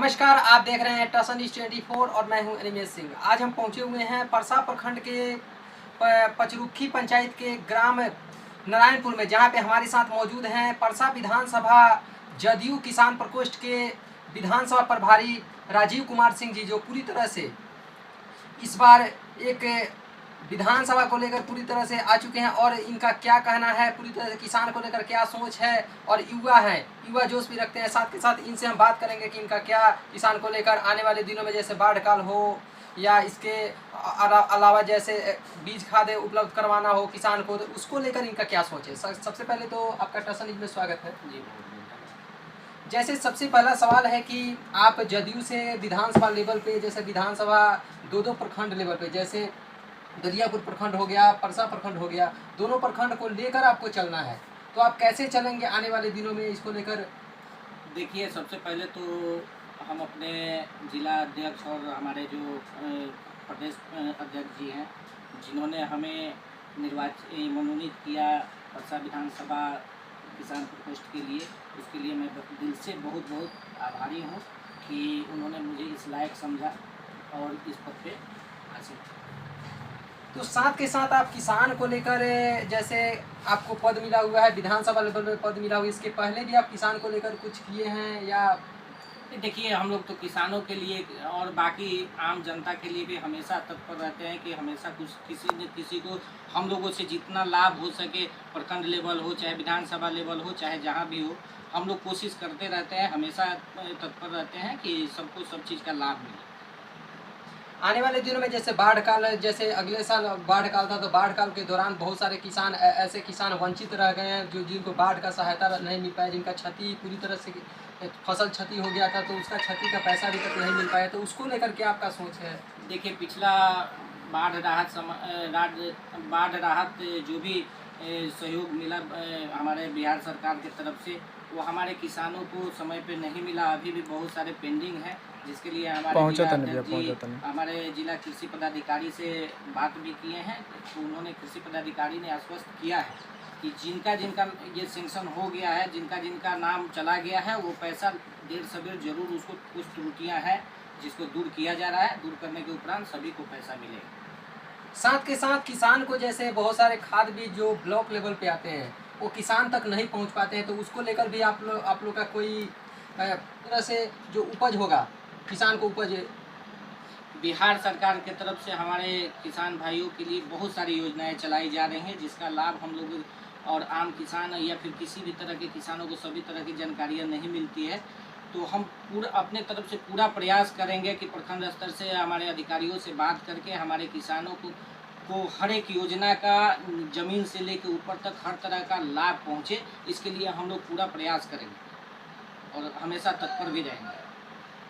नमस्कार, आप देख रहे हैं टसन न्यूज़ 24 और मैं हूं अनिमेश सिंह। आज हम पहुंचे हुए हैं परसा प्रखंड के पचरुखी पंचायत के ग्राम नारायणपुर में, जहां पे हमारे साथ मौजूद हैं परसा विधानसभा जदयू किसान प्रकोष्ठ के विधानसभा प्रभारी राजीव कुमार सिंह जी, जो पूरी तरह से इस बार एक विधानसभा को लेकर पूरी तरह से आ चुके हैं और इनका क्या कहना है, पूरी तरह से किसान को लेकर क्या सोच है और युवा है, युवा जोश भी रखते हैं। साथ के साथ इनसे हम बात करेंगे कि इनका क्या किसान को लेकर आने वाले दिनों में जैसे बाढ़ काल हो या इसके अलावा जैसे बीज खाद उपलब्ध करवाना हो किसान को, तो उसको लेकर इनका क्या सोच है। सबसे पहले तो आपका टसन न्यूज़ में स्वागत है जी। जैसे सबसे पहला सवाल है कि आप जदयू से विधानसभा लेवल पे, जैसे विधानसभा दो प्रखंड लेवल पे, जैसे दरियापुर प्रखंड हो गया, परसा प्रखंड हो गया, दोनों प्रखंड को लेकर आपको चलना है, तो आप कैसे चलेंगे आने वाले दिनों में इसको लेकर? देखिए, सबसे पहले तो हम अपने जिला अध्यक्ष और हमारे जो प्रदेश अध्यक्ष जी हैं, जिन्होंने हमें मनोनीत किया परसा विधानसभा किसान प्रकोष्ठ के लिए, उसके लिए मैं दिल से बहुत बहुत आभारी हूँ कि उन्होंने मुझे इस लायक समझा और इस पद पे हासिल। तो साथ के साथ आप किसान को लेकर, जैसे आपको पद मिला हुआ है, विधानसभा लेवल में पद मिला हुआ है, इसके पहले भी आप किसान को लेकर कुछ किए हैं या? देखिए, हम लोग तो किसानों के लिए और बाकी आम जनता के लिए भी हमेशा तत्पर रहते हैं कि हमेशा कुछ किसी न किसी को हम लोगों से जितना लाभ हो सके, प्रखंड लेवल हो चाहे विधानसभा लेवल हो चाहे जहाँ भी हो, हम लोग कोशिश करते रहते हैं, हमेशा तत्पर रहते हैं कि सबको सब चीज़ का लाभ मिले। आने वाले दिनों में जैसे बाढ़ काल, जैसे अगले साल बाढ़ काल था, तो बाढ़ काल के दौरान बहुत सारे किसान ऐसे किसान वंचित रह गए हैं जो जिनको बाढ़ का सहायता नहीं मिल पाया, जिनका क्षति पूरी तरह से फसल क्षति हो गया था, तो उसका क्षति का पैसा अभी तक नहीं मिल पाया, तो उसको लेकर क्या आपका सोच है? देखिए, पिछला बाढ़ राहत जो भी सहयोग मिला हमारे बिहार सरकार की तरफ से, वो हमारे किसानों को समय पे नहीं मिला। अभी भी बहुत सारे पेंडिंग हैं, जिसके लिए हमारे जिला कृषि पदाधिकारी से बात भी किए हैं। तो उन्होंने कृषि पदाधिकारी ने आश्वस्त किया है कि जिनका जिनका ये सेंक्शन हो गया है, जिनका नाम चला गया है, वो पैसा देर सवेर जरूर, उसको कुछ त्रुटियां हैं जिसको दूर किया जा रहा है, दूर करने के उपरांत सभी को पैसा मिलेगा। साथ के साथ किसान को जैसे बहुत सारे खाद बीज जो ब्लॉक लेवल पे आते हैं वो किसान तक नहीं पहुंच पाते हैं, तो उसको लेकर भी आप लोग का कोई तरह से जो उपज होगा, किसान को उपज? बिहार सरकार के तरफ से हमारे किसान भाइयों के लिए बहुत सारी योजनाएं चलाई जा रही हैं, जिसका लाभ हम लोग और आम किसान या फिर किसी भी तरह के किसानों को सभी तरह की जानकारियां नहीं मिलती है। तो हम पूरा अपने तरफ से पूरा प्रयास करेंगे कि प्रखंड स्तर से हमारे अधिकारियों से बात करके हमारे किसानों को हर एक योजना का ज़मीन से लेकर ऊपर तक हर तरह का लाभ पहुँचे, इसके लिए हम लोग पूरा प्रयास करेंगे और हमेशा तत्पर भी रहेंगे।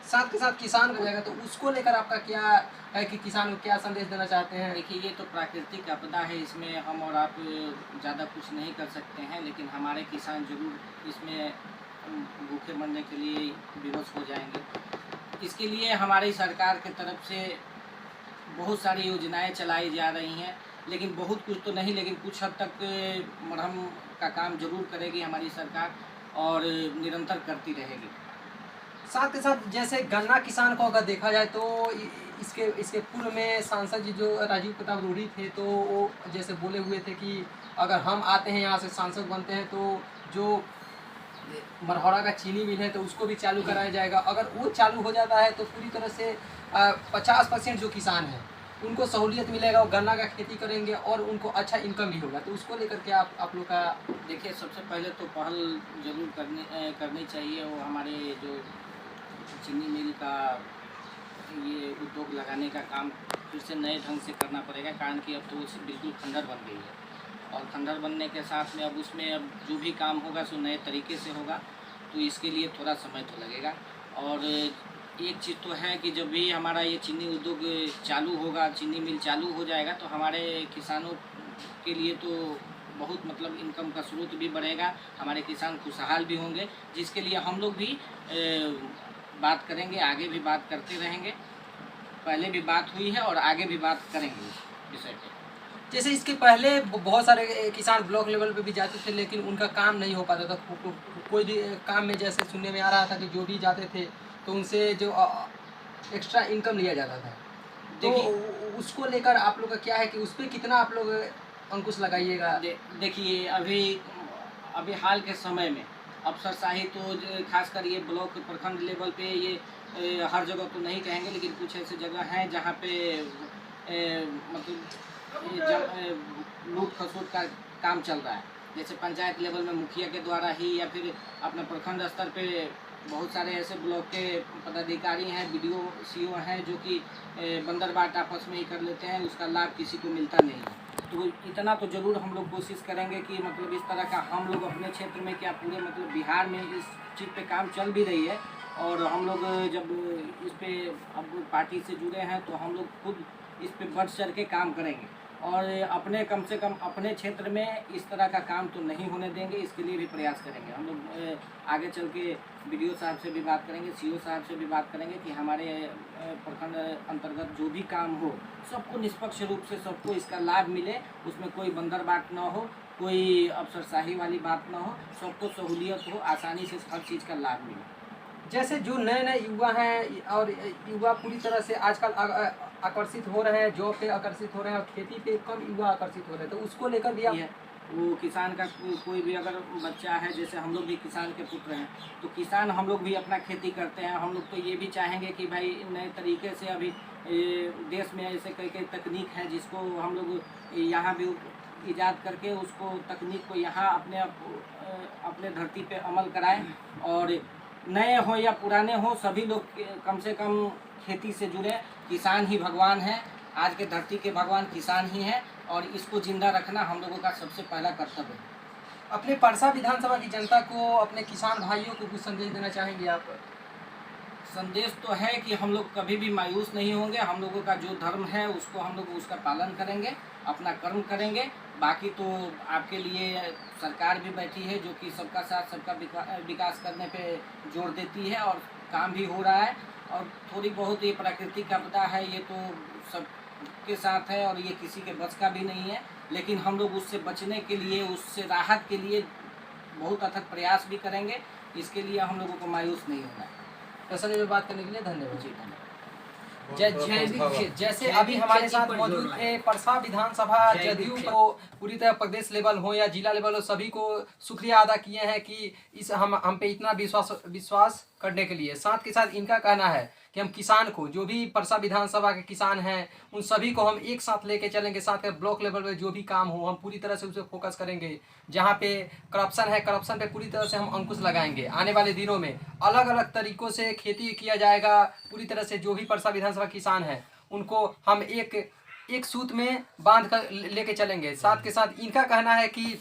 साथ के साथ किसान को जाएगा, तो उसको लेकर आपका क्या है कि किसान को क्या संदेश देना चाहते हैं? देखिए, ये तो प्राकृतिक आपदा है, इसमें हम और आप ज़्यादा कुछ नहीं कर सकते हैं, लेकिन हमारे किसान जरूर इसमें भूखे मरने के लिए विवश हो जाएंगे। इसके लिए हमारी सरकार की तरफ से बहुत सारी योजनाएं चलाई जा रही हैं, लेकिन बहुत कुछ तो नहीं, लेकिन कुछ हद तक मरहम का काम जरूर करेगी हमारी सरकार और निरंतर करती रहेगी। साथ के साथ जैसे गन्ना किसान को अगर देखा जाए तो इसके पूर्व में सांसद जी जो राजीव प्रताप रूढ़ी थे, तो वो जैसे बोले हुए थे कि अगर हम आते हैं यहाँ से सांसद बनते हैं तो जो मरहौड़ा का चीनी मिल है तो उसको भी चालू कराया जाएगा। अगर वो चालू हो जाता है तो पूरी तरह से 50% जो किसान हैं उनको सहूलियत मिलेगा, वो गन्ना का खेती करेंगे और उनको अच्छा इनकम भी होगा, तो उसको लेकर के आप लोग का? देखिए, सबसे पहले तो पहल जरूर करनी चाहिए। वो हमारे जो चीनी मिल का ये उद्योग लगाने का काम फिर से नए ढंग से करना पड़ेगा, कारण कि अब तो वो बिल्कुल खंडर बन गई है और खंडर बनने के साथ में अब उसमें अब जो भी काम होगा सो नए तरीके से होगा, तो इसके लिए थोड़ा समय तो लगेगा। और एक चीज़ तो है कि जब भी हमारा ये चीनी उद्योग चालू होगा, चीनी मिल चालू हो जाएगा, तो हमारे किसानों के लिए तो बहुत मतलब इनकम का स्रोत भी बढ़ेगा, हमारे किसान खुशहाल भी होंगे, जिसके लिए हम लोग भी बात करेंगे, आगे भी बात करते रहेंगे। पहले भी बात हुई है और आगे भी बात करेंगे इस विषय पे। जैसे इसके पहले बहुत सारे किसान ब्लॉक लेवल पे भी जाते थे, लेकिन उनका काम नहीं हो पाता था। कोई भी काम में जैसे सुनने में आ रहा था कि जो भी जाते थे तो उनसे जो एक्स्ट्रा इनकम लिया जाता था। तो उसको लेकर आप लोग का क्या है कि उस पर कितना आप लोग अंकुश लगाइएगा? देखिए अभी हाल के समय में अफसरशाही तो खासकर ये ब्लॉक प्रखंड लेवल पे ये हर जगह तो नहीं कहेंगे, लेकिन कुछ ऐसे जगह हैं जहाँ पे मतलब लूट खसोट का काम चल रहा है। जैसे पंचायत लेवल में मुखिया के द्वारा ही या फिर अपना प्रखंड स्तर पे बहुत सारे ऐसे ब्लॉक के पदाधिकारी हैं, BDO CO हैं जो कि बंदरबाट आपस में ही कर लेते हैं, उसका लाभ किसी को मिलता नहीं है। तो इतना तो ज़रूर हम लोग कोशिश करेंगे कि मतलब इस तरह का हम लोग अपने क्षेत्र में क्या पूरे मतलब बिहार में इस चीज़ पे काम चल भी रही है। और हम लोग जब इस पे अब पार्टी से जुड़े हैं तो हम लोग खुद इस पे बढ़ चढ़ के काम करेंगे और अपने कम से कम अपने क्षेत्र में इस तरह का काम तो नहीं होने देंगे, इसके लिए भी प्रयास करेंगे। हम लोग आगे चल के BDO साहब से भी बात करेंगे, CO साहब से भी बात करेंगे कि हमारे प्रखंड अंतर्गत जो भी काम हो सबको निष्पक्ष रूप से सबको इसका लाभ मिले, उसमें कोई बंदरबाट ना हो, कोई अफसरशाही वाली बात ना हो, सबको सहूलियत हो, आसानी से हर चीज़ का लाभ मिले। जैसे जो नए नए युवा हैं और युवा पूरी तरह से आजकल आकर्षित हो रहे हैं, जॉब पे आकर्षित हो रहे हैं और खेती पे कम युवा आकर्षित हो रहे हैं, तो उसको लेकर भी आप वो किसान का कोई भी अगर बच्चा है, जैसे हम लोग भी किसान के पुत्र हैं, तो किसान हम लोग भी अपना खेती करते हैं। हम लोग तो ये भी चाहेंगे कि भाई नए तरीके से अभी देश में ऐसे कई कई तकनीक है जिसको हम लोग यहाँ भी ईजाद करके उसको तकनीक को यहाँ अपने धरती पे अमल कराएं। और नए हो या पुराने हो सभी लोग कम से कम खेती से जुड़े। किसान ही भगवान है, आज के धरती के भगवान किसान ही हैं और इसको जिंदा रखना हम लोगों का सबसे पहला कर्तव्य है। अपने परसा विधानसभा की जनता को, अपने किसान भाइयों को कुछ संदेश देना चाहेंगे आप? संदेश तो है कि हम लोग कभी भी मायूस नहीं होंगे। हम लोगों का जो धर्म है उसको हम लोग उसका पालन करेंगे, अपना कर्म करेंगे। बाकी तो आपके लिए सरकार भी बैठी है जो कि सबका साथ सबका विकास करने पे जोर देती है और काम भी हो रहा है। और थोड़ी बहुत ये प्राकृतिक आपदा है, ये तो सबके साथ है और ये किसी के बस का भी नहीं है, लेकिन हम लोग उससे बचने के लिए, उससे राहत के लिए बहुत अथक प्रयास भी करेंगे। इसके लिए हम लोगों को मायूस नहीं होना है। प्रश्न में बात करने के लिए धन्यवाद जी, धन्यवाद। जैसे अभी हमारे साथ मौजूद थे परसा विधानसभा जदयू को पूरी तरह प्रदेश लेवल हो या जिला लेवल हो, सभी को शुक्रिया अदा किए हैं कि इस हम पे इतना विश्वास करने के लिए। साथ के साथ इनका कहना है कि हम किसान को, जो भी परसा विधानसभा के किसान हैं, उन सभी को हम एक साथ लेके चलेंगे। साथ के ब्लॉक लेवल पे जो भी काम हो हम पूरी तरह से उसे फोकस करेंगे। जहाँ पे करप्शन है, करप्शन पे पूरी तरह से हम अंकुश लगाएंगे। आने वाले दिनों में अलग अलग तरीक़ों से खेती किया जाएगा। पूरी तरह से जो भी परसा विधानसभा किसान हैं उनको हम एक सूत में बांध कर लेके चलेंगे। साथ के साथ इनका कहना है कि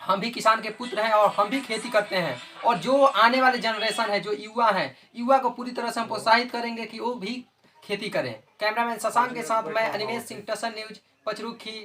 हम भी किसान के पुत्र हैं और हम भी खेती करते हैं, और जो आने वाले जनरेशन है, जो युवा हैं, युवा को पूरी तरह से हम प्रोत्साहित करेंगे कि वो भी खेती करें। कैमरामैन शशांक के साथ मैं अनिमेश सिंह, टसन न्यूज, पचरुखी।